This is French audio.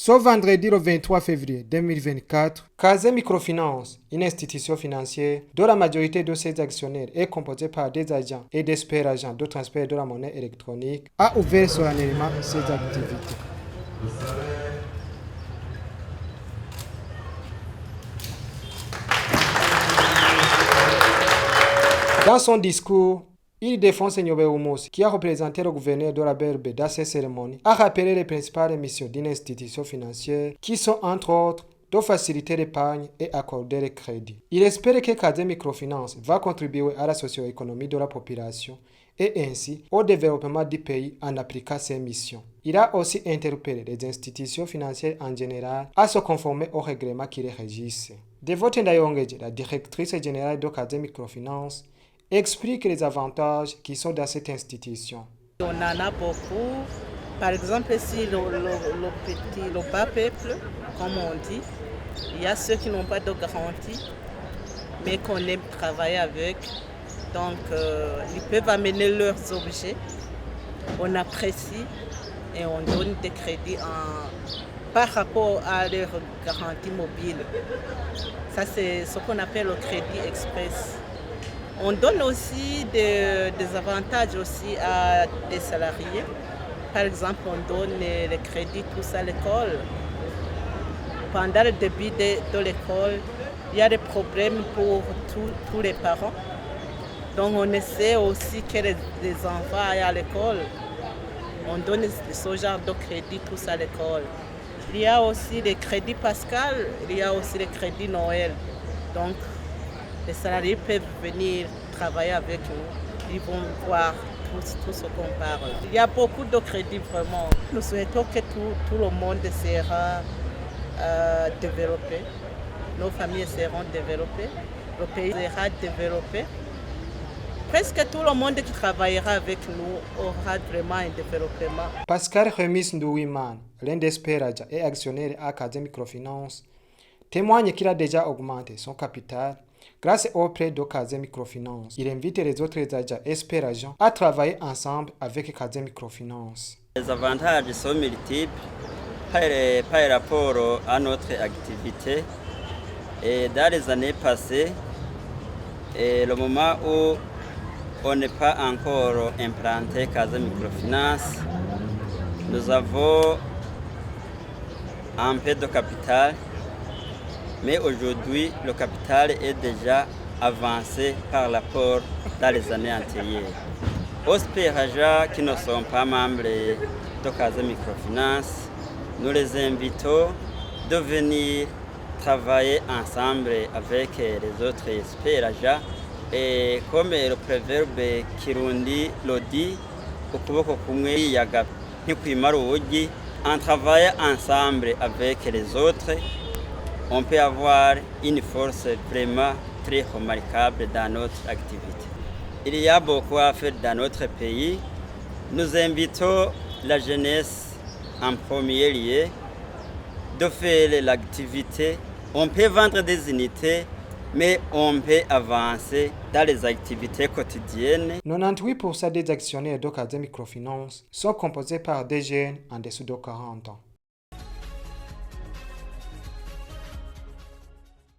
Ce vendredi le 23 février 2024, Cazé Microfinance, une institution financière dont la majorité de ses actionnaires est composée par des agents et des super agents de transfert de la monnaie électronique, a ouvert solennellement ses activités. Dans son discours, Ildefonse Nyobe-Oumos, qui a représenté le gouverneur de la BRB dans ces cérémonies, a rappelé les principales missions d'une institution financière qui sont entre autres de faciliter l'épargne et accorder les crédits. Il espère que Cazé Microfinance va contribuer à la socio-économie de la population et ainsi au développement du pays en appliquant ses missions. Il a aussi interpellé les institutions financières en général à se conformer aux règlements qui les régissent. Devote Ndayongeje, la directrice générale de Cazé Microfinance, explique les avantages qui sont dans cette institution. On en a beaucoup. Par exemple, si le bas peuple, comme on dit, il y a ceux qui n'ont pas de garantie, mais qu'on aime travailler avec. Donc, ils peuvent amener leurs objets. On apprécie et on donne des crédits par rapport à leur garantie mobile. Ça, c'est ce qu'on appelle le crédit express. On donne aussi des avantages aussi à des salariés. Par exemple, on donne les crédits tous à l'école. Pendant le début de l'école, il y a des problèmes pour tous les parents. Donc on essaie aussi que les enfants aillent à l'école. On donne ce genre de crédits tous à l'école. Il y a aussi les crédits Pascal, il y a aussi les crédits Noël. Donc les salariés peuvent venir travailler avec nous. Ils vont voir tout ce qu'on parle. Il y a beaucoup de crédits vraiment. Nous souhaitons que tout le monde sera développé. Nos familles seront développées. Le pays sera développé. Presque tout le monde qui travaillera avec nous aura vraiment un développement. Pascal Remis Ndouiman, l'un des experts et actionnaire à Cazé Microfinance, témoigne qu'il a déjà augmenté son capital grâce au prêt de Cazé Microfinance. Il invite les autres agents et experts agents à travailler ensemble avec Cazé Microfinance. Les avantages sont multiples par rapport à notre activité. Et dans les années passées, et le moment où on n'est pas encore implanté Cazé Microfinance, nous avons un peu de capital. Mais aujourd'hui, le capital est déjà avancé par rapport dans les années antérieures. Aux agents qui ne sont pas membres de Cazé Microfinance, nous les invitons de venir travailler ensemble avec les autres agents. Et comme le proverbe Kirundi le dit, en travaillant ensemble avec les autres, on peut avoir une force vraiment très remarquable dans notre activité. Il y a beaucoup à faire dans notre pays. Nous invitons la jeunesse en premier lieu de faire l'activité. On peut vendre des unités, mais on peut avancer dans les activités quotidiennes. 98% des actionnaires de Cazé Microfinance sont composés par des jeunes en dessous de 40 ans.